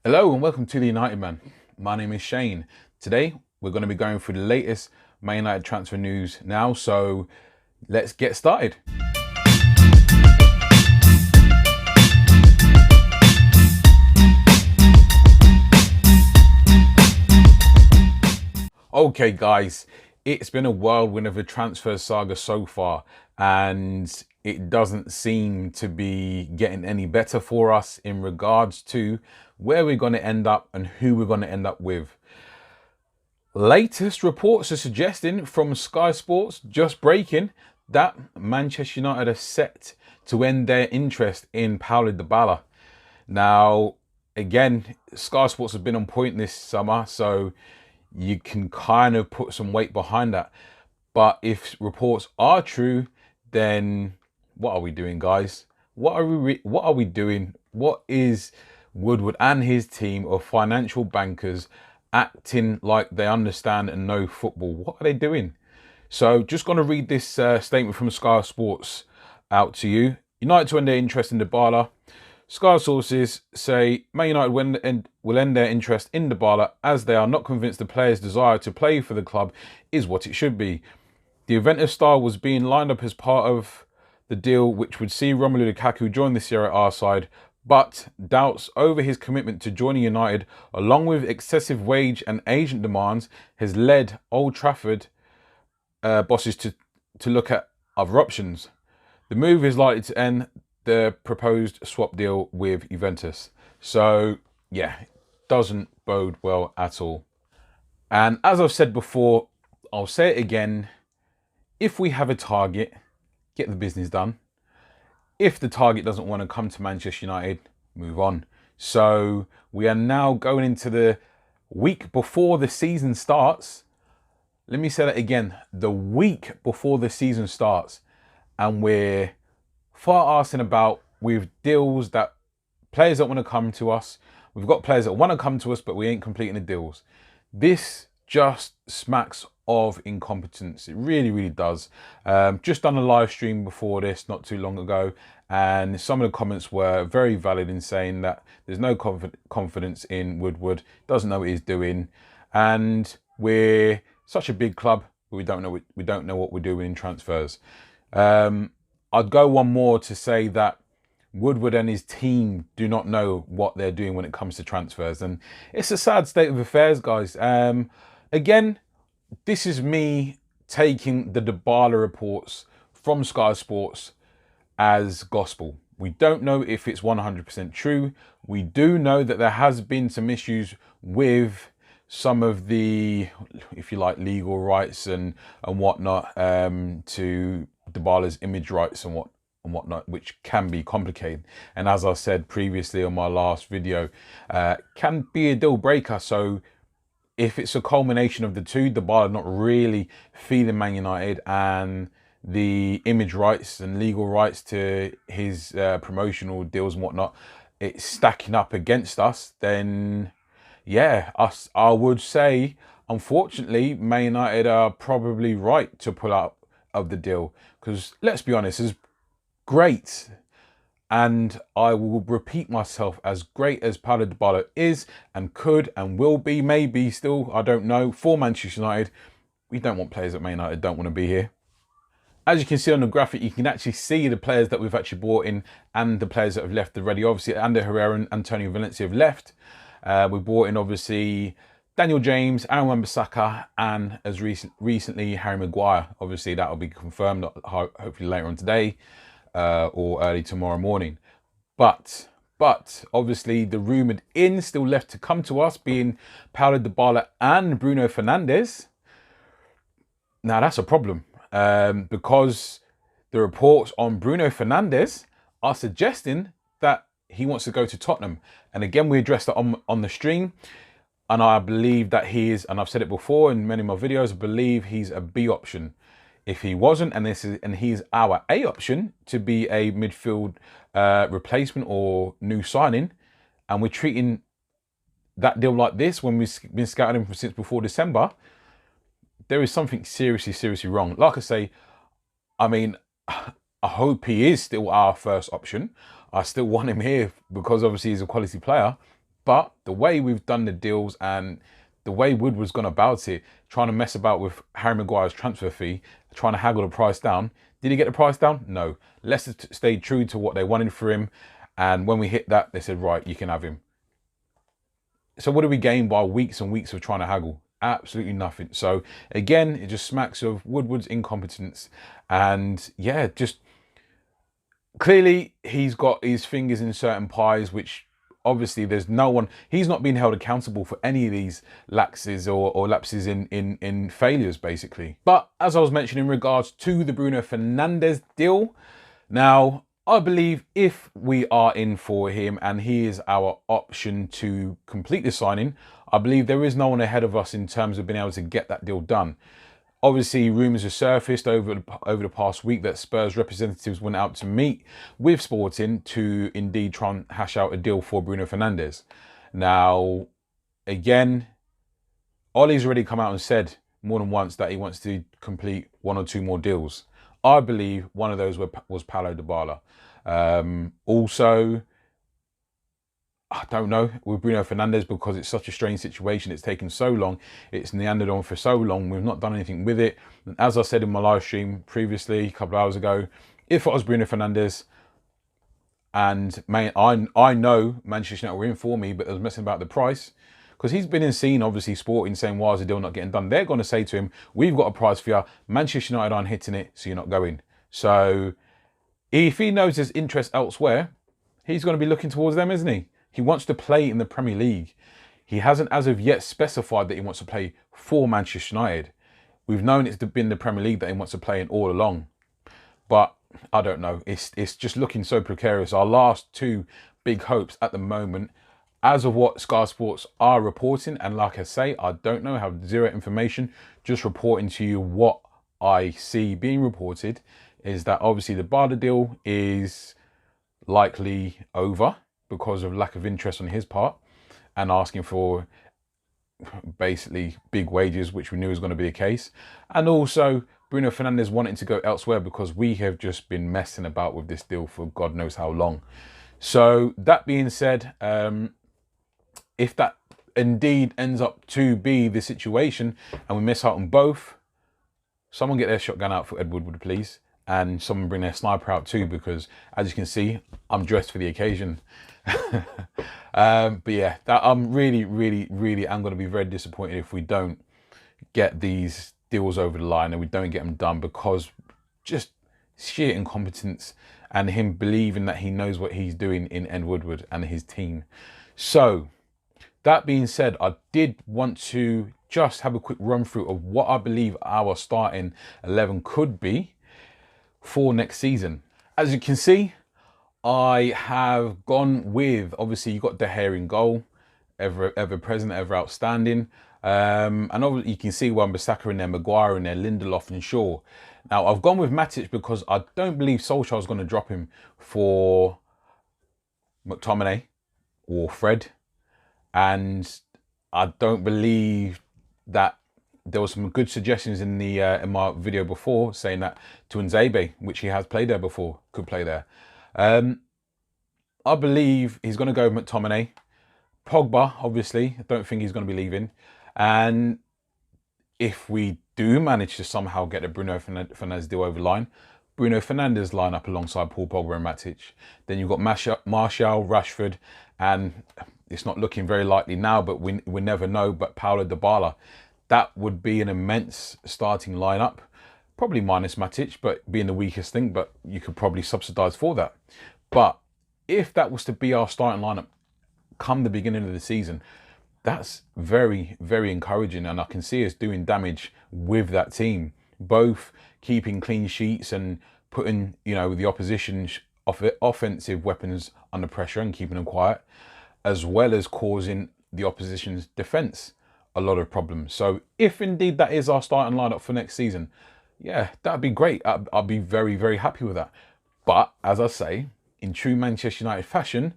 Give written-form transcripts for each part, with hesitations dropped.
Hello and welcome to the United Man. My name is Shane. Today we're going to be going through the latest Man United transfer news now, so let's get started. Okay guys, it's been a whirlwind of a transfer saga so far, and it doesn't seem to be getting any better for us in regards to where we're going to end up and who we're going to end up with. Latest reports are suggesting from Sky Sports, just breaking, that Manchester United are set to end their interest in Paulo Dybala. Now, again, Sky Sports have been on point this summer, so you can kind of put some weight behind that. But if reports are true, then what are we doing, guys? What are we doing? What is Woodward and his team of financial bankers acting like they understand and know football? What are they doing? So just going to read this statement from Sky Sports out to you. United to end their interest in Dybala. Sky sources say Man United will end their interest in Dybala as they are not convinced the player's desire to play for the club is what it should be. The Juventus star was being lined up as part of the deal which would see Romelu Lukaku join the Serie A side, but doubts over his commitment to joining United, along with excessive wage and agent demands, has led Old Trafford bosses to look at other options. The move is likely to end the proposed swap deal with Juventus. So, yeah, doesn't bode well at all. And as I've said before, I'll say it again. If we have a target, get the business done. If the target doesn't want to come to Manchester United, move on. So we are now going into the week before the season starts. Let me say that again. The week before the season starts. And we're far asking about with deals that players don't want to come to us. We've got players that want to come to us, but we ain't completing the deals. This just smacks of incompetence. It really, really does. Just done a live stream before this, not too long ago, and some of the comments were very valid in saying that there's no confidence in Woodward, doesn't know what he's doing, and we're such a big club, but we don't know what we're doing in transfers. I'd go one more to say that Woodward and his team do not know what they're doing when it comes to transfers. And it's a sad state of affairs, guys. Again, this is me taking the Dybala reports from Sky Sports as gospel. We don't know if it's 100% true. We do know that there has been some issues with some of the, if you like, legal rights and whatnot to Dybala's image rights and whatnot, which can be complicated. And as I said previously on my last video, can be a deal breaker. So if it's a culmination of the two, Dybala not really feeling Man United and the image rights and legal rights to his promotional deals and whatnot, it's stacking up against us, then yeah, I would say, unfortunately, Man United are probably right to pull out of the deal. Because let's be honest, as great, and I will repeat myself, as great as Paulo Dybala is and could and will be, maybe still, I don't know, for Manchester United, we don't want players at Man United don't want to be here. As you can see on the graphic, you can actually see the players that we've actually brought in and the players that have left already. Obviously, Ander Herrera and Antonio Valencia have left. We brought in, obviously, Daniel James, Aaron Wan-Bissaka, and as recently, Harry Maguire. Obviously, that will be confirmed, hopefully later on today or early tomorrow morning. But obviously, the rumoured in still left to come to us being Paulo Dybala and Bruno Fernandes. Now, that's a problem because the reports on Bruno Fernandes are suggesting that he wants to go to Tottenham. And again, we addressed that on the stream. And I believe that he is, and I've said it before in many of my videos, I believe he's a B option. If he wasn't, and he's our A option to be a midfield replacement or new signing, and we're treating that deal like this when we've been scouting him since before December, there is something seriously wrong. Like I say, I mean, I hope he is still our first option. I still want him here because obviously he's a quality player. But the way we've done the deals and the way Woodward's gone about it, trying to mess about with Harry Maguire's transfer fee, trying to haggle the price down. Did he get the price down? No. Leicester stayed true to what they wanted for him. And when we hit that, they said, right, you can have him. So what do we gain by weeks and weeks of trying to haggle? Absolutely nothing. So again, it just smacks of Woodward's incompetence. And yeah, just clearly he's got his fingers in certain pies, which obviously there's no one, he's not being held accountable for any of these lapses or lapses in failures, basically. But as I was mentioning in regards to the Bruno Fernandes deal, now I believe if we are in for him and he is our option to complete the signing, I believe there is no one ahead of us in terms of being able to get that deal done. Obviously, rumours have surfaced over the past week that Spurs representatives went out to meet with Sporting to indeed try and hash out a deal for Bruno Fernandes. Now, again, Ollie's already come out and said more than once that he wants to complete 1 or 2 more deals. I believe one of those was Paulo Dybala. Also, I don't know with Bruno Fernandes because it's such a strange situation. It's taken so long. It's neandered on for so long. We've not done anything with it. And as I said in my live stream previously, a couple of hours ago, if it was Bruno Fernandes, and man, I know Manchester United were in for me, but they was messing about the price because he's been in scene, obviously, Sporting saying, why is the deal not getting done? They're going to say to him, we've got a price for you. Manchester United aren't hitting it, so you're not going. So if he knows there's interest elsewhere, he's going to be looking towards them, isn't he? He wants to play in the Premier League. He hasn't as of yet specified that he wants to play for Manchester United. We've known it's been the Premier League that he wants to play in all along. But I don't know. It's just looking so precarious. Our last 2 big hopes at the moment, as of what Sky Sports are reporting, and like I say, I don't know, I have zero information, just reporting to you what I see being reported, is that obviously the Dibala deal is likely over because of lack of interest on his part and asking for basically big wages, which we knew was going to be the case. And also Bruno Fernandes wanting to go elsewhere because we have just been messing about with this deal for God knows how long. So that being said, if that indeed ends up to be the situation and we miss out on both, someone get their shotgun out for Ed Woodward, please. And someone bring their sniper out too, because as you can see, I'm dressed for the occasion. But yeah, I'm really am going to be very disappointed if we don't get these deals over the line and we don't get them done, because just sheer incompetence and him believing that he knows what he's doing in Ed Woodward and his team. So that being said, I did want to just have a quick run through of what I believe our starting 11 could be for next season. As you can see, I have gone with, obviously you got De Gea in goal, ever present, ever outstanding. And obviously you can see Wan-Bissaka in there, Maguire in there, Lindelof and Shaw. Now I've gone with Matic because I don't believe Solskjaer is going to drop him for McTominay or Fred. And I don't believe that there was some good suggestions in the in my video before saying that Tuanzebe, which he has played there before, could play there. I believe he's going to go with McTominay. Pogba, obviously, I don't think he's going to be leaving. And if we do manage to somehow get a Bruno Fernandes deal over the line, Bruno Fernandes line up alongside Paul Pogba and Matic. Then you've got Martial, Rashford, and it's not looking very likely now, but we never know, but Paulo Dybala. That would be an immense starting lineup, probably minus Matic, but being the weakest thing, but you could probably subsidise for that. But if that was to be our starting lineup come the beginning of the season, that's very encouraging, and I can see us doing damage with that team, both keeping clean sheets and putting, you know, the opposition's offensive weapons under pressure and keeping them quiet, as well as causing the opposition's defence a lot of problems. So if indeed that is our starting lineup for next season, yeah, that'd be great. I'll be very happy with that. But as I say, in true Manchester United fashion,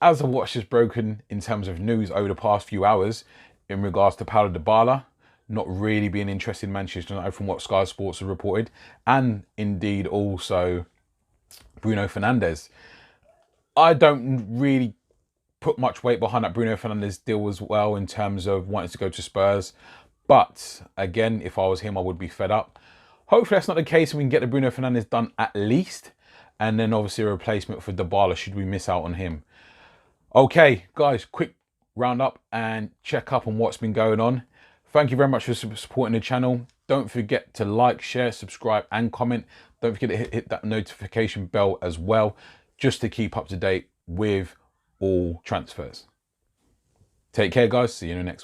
as the watch has broken in terms of news over the past few hours in regards to Paulo Dybala not really being interested in Manchester United from what Sky Sports have reported, and indeed also Bruno Fernandes, I don't really put much weight behind that Bruno Fernandes deal as well in terms of wanting to go to Spurs. But again, if I was him, I would be fed up. Hopefully that's not the case and we can get the Bruno Fernandes done at least. And then obviously a replacement for Dybala should we miss out on him. Okay, guys, quick roundup and check up on what's been going on. Thank you very much for supporting the channel. Don't forget to like, share, subscribe and comment. Don't forget to hit that notification bell as well, just to keep up to date with all transfers. Take care, guys. See you in the next one.